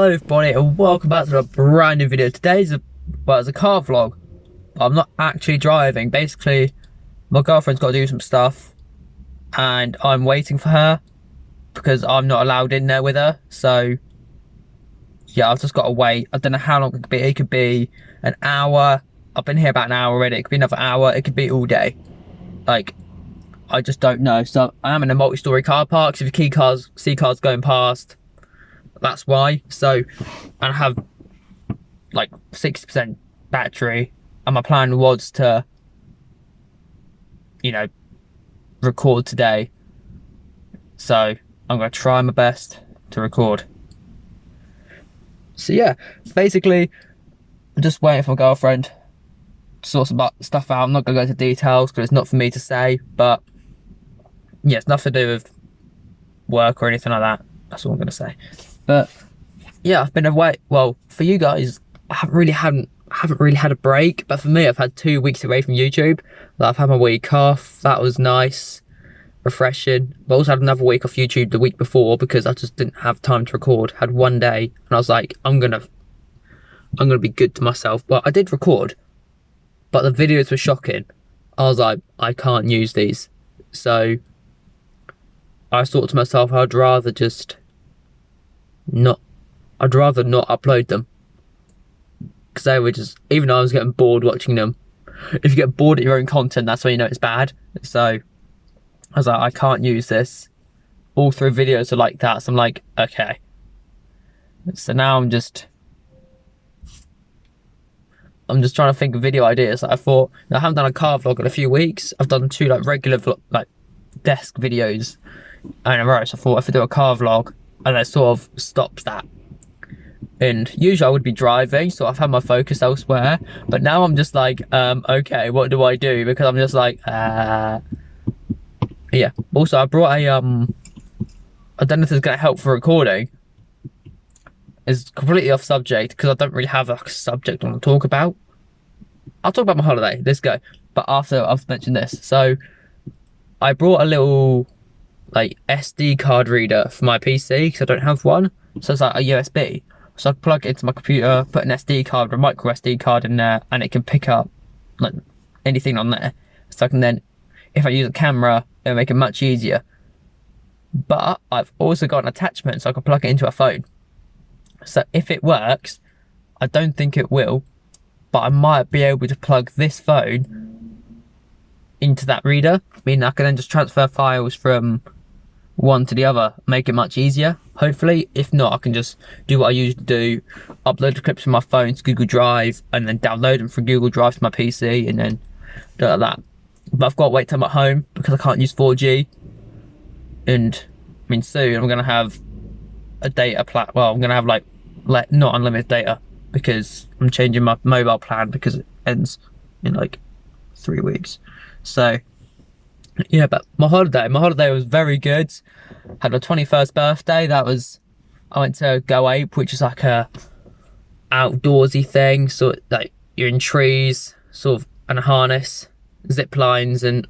Hello everybody and welcome back to a brand new video. Today's it's a car vlog. I'm not actually driving. Basically, my girlfriend's got to do some stuff and I'm waiting for her because I'm not allowed in there with her. So yeah, I've just got to wait. I don't know how long it could be. It could be an hour. I've been here about an hour already. It could be another hour. It could be all day. Like, I just don't know. So I am in a multi-story car park. So if you see cars going past, that's why. So I have like 60% battery and my plan was to, you know, record today. So I'm going to try my best to record. So yeah, basically I'm just waiting for my girlfriend to sort some stuff out. I'm not going to go into details because it's not for me to say, but yeah, it's nothing to do with work or anything like that. That's all I'm going to say. But yeah, I've been away. Well, for you guys, I haven't really had a break. But for me, I've had 2 weeks away from YouTube. Like, I've had my week off. That was nice, refreshing. But I also had another week off YouTube the week before because I just didn't have time to record. Had one day, and I was like, I'm gonna be good to myself. Well, I did record, but the videos were shocking. I was like, I can't use these. So I thought to myself, I'd rather not upload them because they were just, even though I was getting bored watching them. If you get bored at your own content, that's when you know it's bad. So I was like, I can't use this. All 3 videos are like that, so I'm like, okay. So now I'm just trying to think of video ideas. I thought, I haven't done a car vlog in a few weeks. I've done 2 like regular like desk videos in a row. So I thought if I do a car vlog, and that sort of stops that. And usually I would be driving, so I've had my focus elsewhere. But now I'm just like, okay, what do I do? Because I'm just like, yeah. Also, I brought a, I don't know if this is going to help for recording. It's completely off subject, because I don't really have a subject I want to talk about. I'll talk about my holiday, let's go. But after I've mentioned this. So, I brought a little like SD card reader for my PC because I don't have one, so it's like a USB, so I can plug it into my computer, put an SD card or a micro SD card in there, and it can pick up like anything on there, so I can then, if I use a camera, it'll make it much easier. But I've also got an attachment so I can plug it into a phone, so if it works, I don't think it will, but I might be able to plug this phone into that reader, meaning I can then just transfer files from one to the other, make it much easier, hopefully. If not, I can just do what I usually do, upload the clips from my phone to Google Drive and then download them from Google Drive to my PC and then do it like that. But I've got to wait till I'm at home because I can't use 4G, and I mean soon I'm gonna have a data plan. Well, I'm gonna have like not unlimited data because I'm changing my mobile plan because it ends in like 3 weeks. So yeah, but my holiday was very good. Had my 21st birthday. I went to Go Ape, which is like a outdoorsy thing. So like you're in trees, sort of, and a harness, zip lines and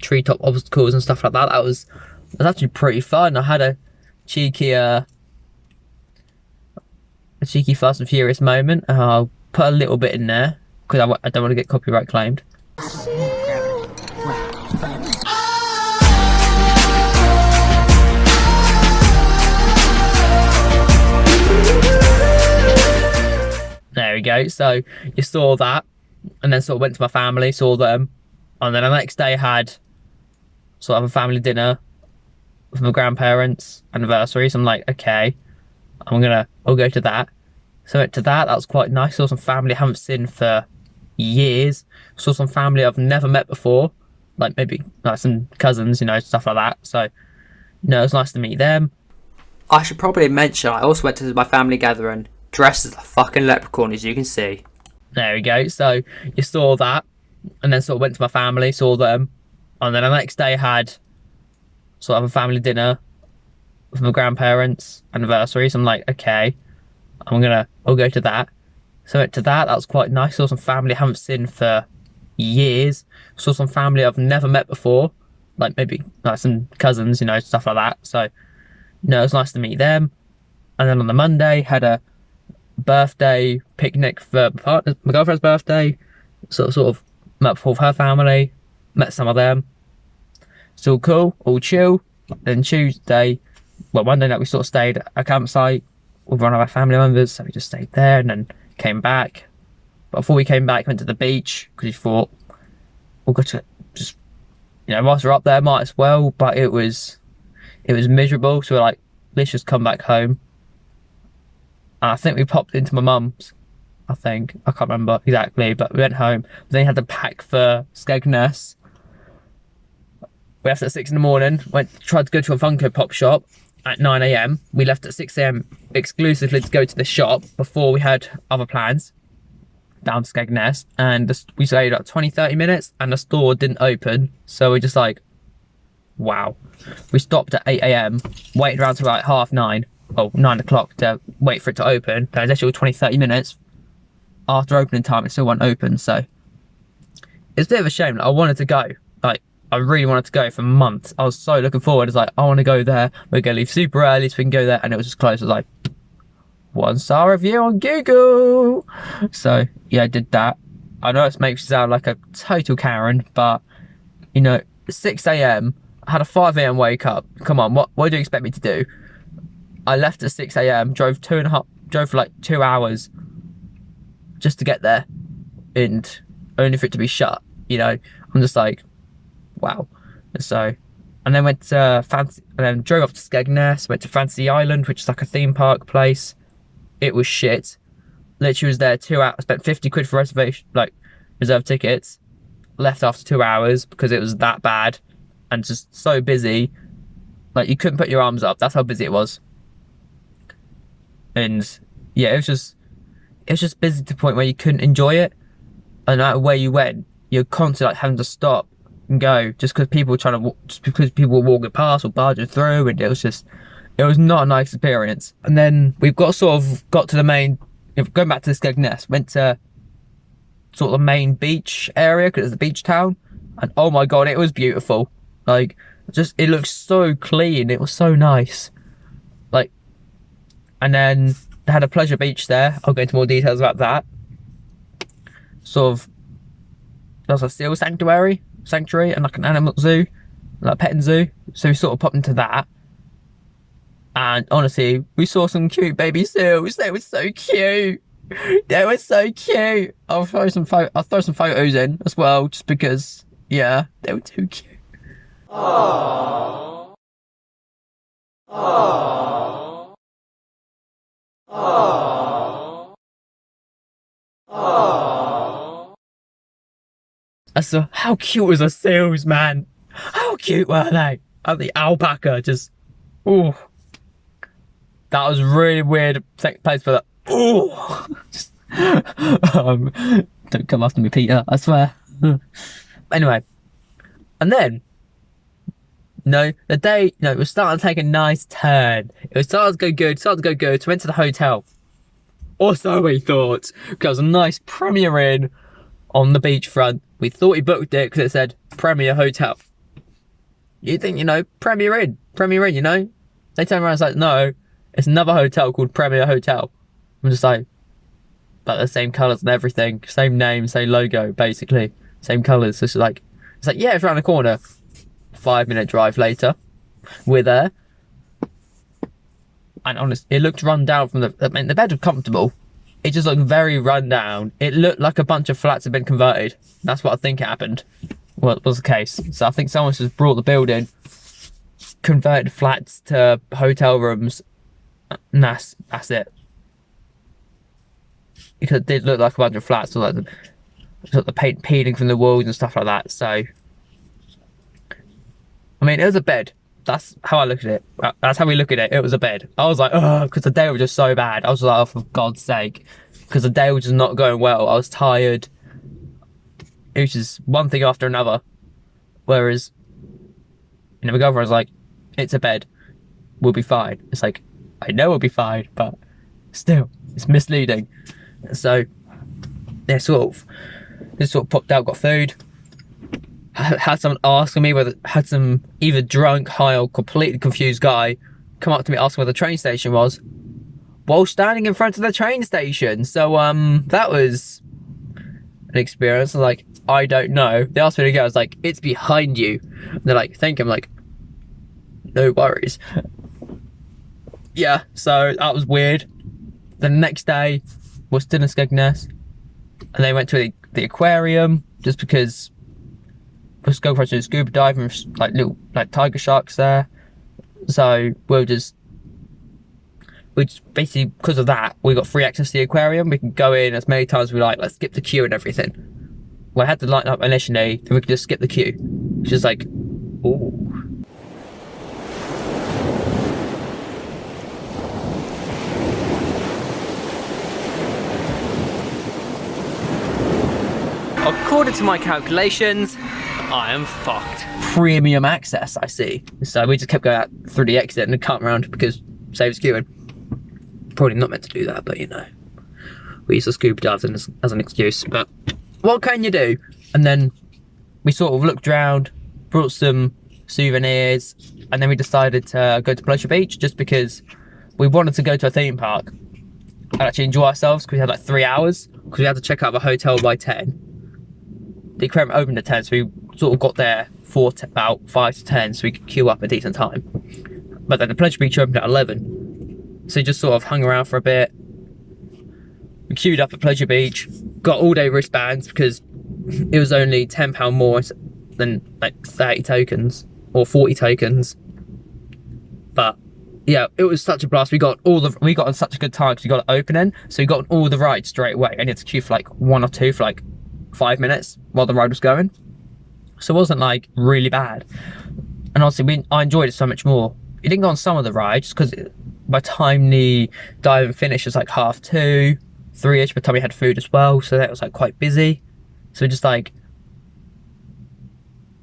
treetop obstacles and stuff like that. That was actually pretty fun. I had a cheeky Fast and Furious moment. I'll put a little bit in there because I don't want to get copyright claimed. There we go. So you saw that, and then sort of went to my family, saw them, and then the next day had sort of a family dinner with my grandparents' anniversary. So I'm like, okay, I'll go to that. So I went to that. That was quite nice. Saw some family I haven't seen for years. Saw some family I've never met before, like maybe like some cousins, you know, stuff like that. So, you know, it was nice to meet them. I should probably mention I also went to my family gathering dressed as a fucking leprechaun, as you can see. There we go. So you saw that, and then sort of went to my family, saw them, and then the next day had sort of a family dinner with my grandparents' anniversary. So I'm like, okay, I'll go to that. So I went to that. That was quite nice. Saw some family I haven't seen for years. Saw some family I've never met before, like maybe like some cousins, you know, stuff like that. So, you know, it was nice to meet them. And then on the Monday, had a birthday picnic for my girlfriend's birthday. Sort of met up with her family, met some of them. It's all cool, all chill. Then Tuesday, well, Monday night we sort of stayed at a campsite with one of our family members, so we just stayed there and then came back. But before we came back, went to the beach because we thought we'll go to just, you know, whilst we're up there, might as well. But it was miserable, so we're like, let's just come back home. And I think we popped into my mum's. I can't remember exactly, but we went home. Then we had to pack for Skegness. We left at 6 in the morning. Tried to go to a Funko Pop shop at 9 AM. We left at 6 AM exclusively to go to the shop before we had other plans down to Skegness. And we stayed like 20-30 minutes and the store didn't open. So we're just like, wow. We stopped at 8 AM, waited around till like 9:30, well, 9 o'clock to wait for it to open. That was actually 20-30 minutes after opening time. It still wasn't open. So it's a bit of a shame. Like, I wanted to go. Like, I really wanted to go for months. I was so looking forward. It's like, I want to go there. We're going to leave super early so we can go there. And it was just closed. It was like, 1-star review on Google. So, yeah, I did that. I know it makes you sound like a total Karen, but, you know, 6 AM, I had a 5 AM wake up. Come on, what do you expect me to do? I left at 6 AM, drove for like 2 hours just to get there. And only for it to be shut, you know. I'm just like, wow. So, and then went to drove up to Skegness, went to Fantasy Island, which is like a theme park place. It was shit. Literally was there 2 hours, spent 50 quid for reservation, like reserved tickets. Left after 2 hours because it was that bad and just so busy. Like, you couldn't put your arms up. That's how busy it was. And yeah, it was just busy to the point where you couldn't enjoy it. And no matter where you went, you're constantly like having to stop and go just because people were walking past or barging through, and it was not a nice experience. And then we've got to the main, going back to the Skegness, went to sort of the main beach area because it's a beach town, and oh my god, it was beautiful. Like, it looked so clean. It was so nice. Like, and then they had a pleasure beach there. I'll go into more details about that. There was a seal sanctuary and like an animal zoo, like a petting zoo. So we sort of popped into that. And honestly, we saw some cute baby seals. They were so cute. They were so cute. I'll throw some photos in as well, just because, yeah, they were too cute. Aww. Aww. Aww. Aww. So how cute was the seals, man? How cute were they? And the alpaca just, ooh. That was really weird place for that. Ooh. Just, don't come after me, Peter, I swear. Anyway, and then, it was starting to take a nice turn. It was starting to go good, so we went to the hotel. Or so we thought, because it was a nice Premier Inn on the beachfront. We thought we booked it because it said Premier Hotel. You think, Premier Inn, you know? They turned around and was like, no, it's another hotel called Premier Hotel. I'm just like the same colours and everything, same name, same logo, basically, same colours. So it's like, yeah, it's around the corner. 5-minute drive later, we're there. And honestly, it looked run down from the bed was comfortable. It just looked very run down. It looked like a bunch of flats had been converted. That's what I think happened. Well, it was the case. So I think someone just brought the building, converted flats to hotel rooms, and that's it. Because it did look like a bunch of flats, so like the paint peeling from the walls and stuff like that. So, I mean, it was a bed. That's how I look at it. That's how we look at it. It was a bed. I was like, oh, because the day was just so bad. I was like, oh, for God's sake. Because the day was just not going well. I was tired. It was just one thing after another. Whereas, my girlfriend was like, it's a bed. We'll be fine. It's like, I know we'll be fine, but still, it's misleading. So, they sort of popped out, got food. Had someone asking me had some either drunk, high, or completely confused guy come up to me asking where the train station was. while standing in front of the train station. So that was an experience. I'm like, I don't know. They asked me to go. I was like, it's behind you. And they're like, thank you. I'm like, no worries. Yeah, so that was weird. Then the next day, we're still in Skegness, and they went to the aquarium just because we're going for a scuba diving with like little tiger sharks there. So we just basically, because of that, we got free access to the aquarium. We can go in as many times as we like. Let's skip the queue and everything. We had to line up initially, then we could just skip the queue. Which is like, ooh. According to my calculations, I am fucked. Premium access, I see. So we just kept going out through the exit and come around because saves queuing. Probably not meant to do that, but you know. We used to scuba dive as an excuse, but what can you do? And then we sort of looked around, brought some souvenirs, and then we decided to go to Pleasure Beach just because we wanted to go to a theme park and actually enjoy ourselves because we had like 3 hours because we had to check out of a hotel by 10. The aquarium opened at 10, so we sort of got there for about 5 to 10 so we could queue up a decent time. But then the Pleasure Beach opened at 11. So we just sort of hung around for a bit. We queued up at Pleasure Beach, got all day wristbands because it was only £10 more than like 30 tokens or 40 tokens. But yeah, it was such a blast. We got on such a good time because we got it opening, so we got all the rides straight away, and you had to queue for like 1 or 2 for like 5 minutes while the ride was going. So it wasn't like really bad. And honestly, I enjoyed it so much more. You didn't go on some of the rides because by the time the diving finished, it was like 2:30, 3ish. By the time we had food as well, so that was like quite busy. So we just like,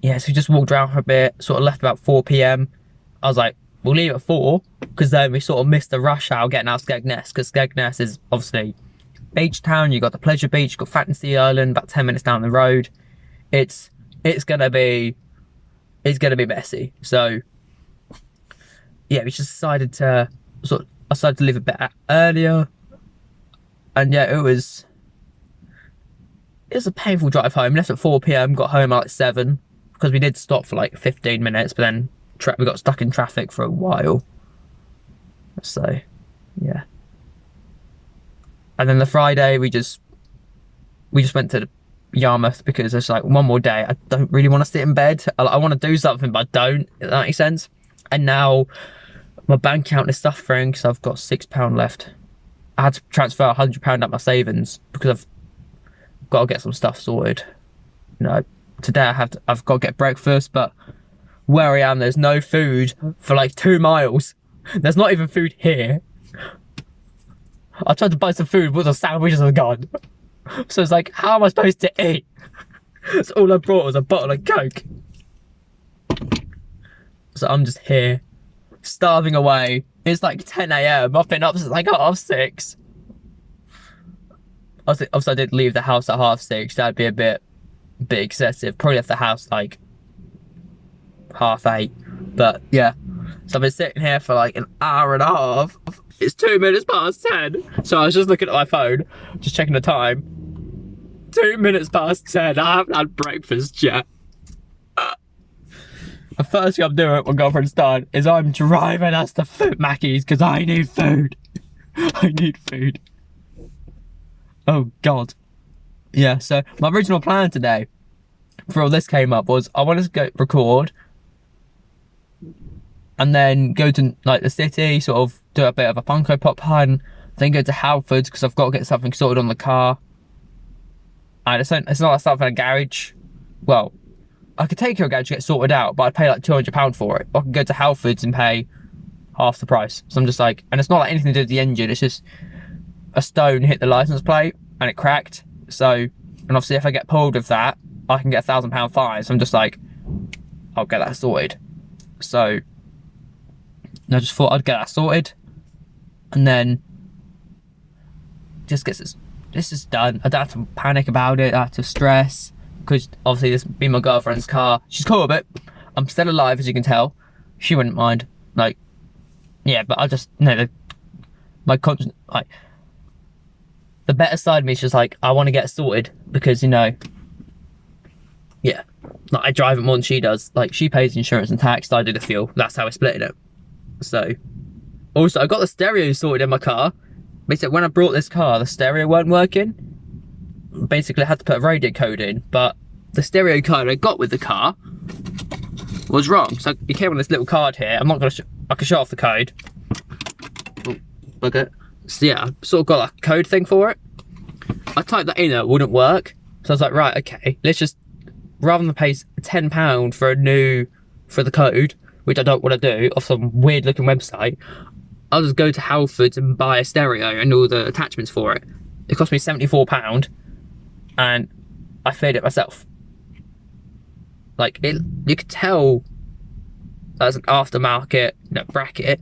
yeah, so we just walked around for a bit, sort of left about 4 p.m. I was like, we'll leave at 4 because then we sort of missed the rush hour getting out of Skegness, because Skegness is obviously beach town. You got the Pleasure Beach, you got Fantasy Island about 10 minutes down the road. It's gonna be messy. So yeah, we just decided to leave a bit earlier, and yeah, it was a painful drive home. We left at 4 p.m, got home at like 7 because we did stop for like 15 minutes, but then we got stuck in traffic for a while. So yeah. And then the Friday we just went to Yarmouth because it's like one more day. I don't really want to sit in bed. I want to do something, but I don't, if that makes sense. And now my bank account is suffering because I've got £6 left. I had to transfer £100 out my savings because I've got to get some stuff sorted. You know, today I've got to get breakfast, but where I am, there's no food for like 2 miles. There's not even food here. I tried to buy some food, but the sandwiches are gone. So it's like, how am I supposed to eat? So all I brought was a bottle of Coke. So I'm just here, starving away. It's like 10 a.m. I've been up since like 6:30. Obviously, I did leave the house at 6:30. That'd be a bit excessive. Probably left the house like 8:30. But yeah, so I've been sitting here for like an hour and a half. It's 2 minutes past 10. So I was just looking at my phone, just checking the time. 2 minutes past 10. I haven't had breakfast yet. The first thing I'm doing when girlfriend's done is I'm driving us to Mackey's because I need food. I need food. Oh God. Yeah, so my original plan today before all this came up was I wanted to go record and then go to like the city, sort of do a bit of a Funko Pop hunt, then go to Halfords because I've got to get something sorted on the car. And it's not like stuff in a garage. Well, I could take your garage to get sorted out, but I'd pay like £200 for it. I could go to Halfords and pay half the price. So I'm just like, and it's not like anything to do with the engine, it's just a stone hit the license plate and it cracked. So, and obviously if I get pulled with that, I can get a £1,000 fine. So I'm just like, I'll get that sorted. So I just thought I'd get that sorted and then just get this is done. I don't have to panic about it, I don't have to stress, because obviously this being my girlfriend's car. She's cool with it. I'm still alive, as you can tell. She wouldn't mind. Like, yeah, but I just, you know, my conscience, like, the better side of me is just like, I want to get sorted because, you know, yeah, like, I drive it more than she does. Like, she pays insurance and tax, I do the fuel. That's how we're splitting it. So, also, I got the stereo sorted in my car. Basically, when I brought this car, the stereo weren't working. Basically, I had to put a radio code in, but the stereo code I got with the car was wrong. So it came on this little card here. I'm not gonna, I can show off the code. Oh, bugger. So yeah, I sort of got a code thing for it. I typed that in, it wouldn't work. So I was like, right, okay, let's just, rather than pay £10 for the code, which I don't want to do, off some weird looking website, I'll just go to Halfords and buy a stereo and all the attachments for it. It cost me £74 and I fitted it myself. Like, you could tell that's an aftermarket, you know, bracket,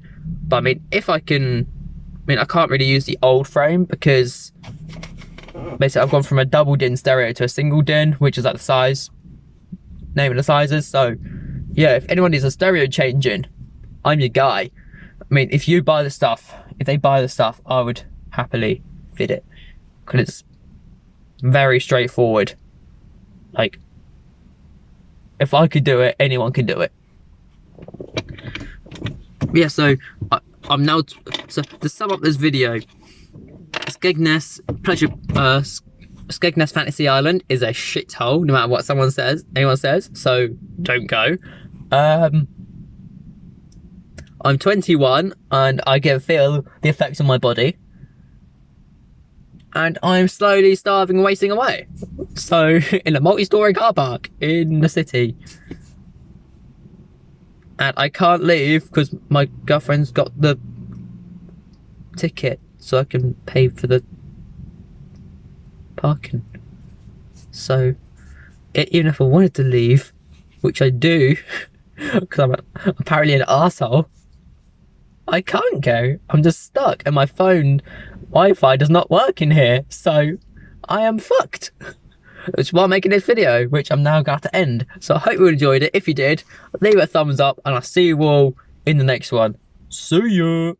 but I mean, if I can, I mean, I can't really use the old frame because basically I've gone from a double din stereo to a single din, which is like the size, name of the sizes. So yeah, if anyone needs a stereo changing, I'm your guy. I mean, if you buy the stuff, if they buy the stuff, I would happily fit it because it's very straightforward. Like, if I could do it, anyone can do it. Yeah, so I'm now, so to sum up this video, Skegness Fantasy Island is a shithole, no matter what anyone says, so don't go. I'm 21 and I can feel the effects on my body. And I'm slowly starving and wasting away. So, in a multi-storey car park in the city. And I can't leave because my girlfriend's got the ticket so I can pay for the parking. So, even if I wanted to leave, which I do, because I'm apparently an arsehole, I can't go. I'm just stuck and my phone Wi-Fi does not work in here, so I am fucked. Which is why I'm making this video, which I'm now going to have to end. So I hope you enjoyed it. If you did, leave it a thumbs up and I'll see you all in the next one. See ya!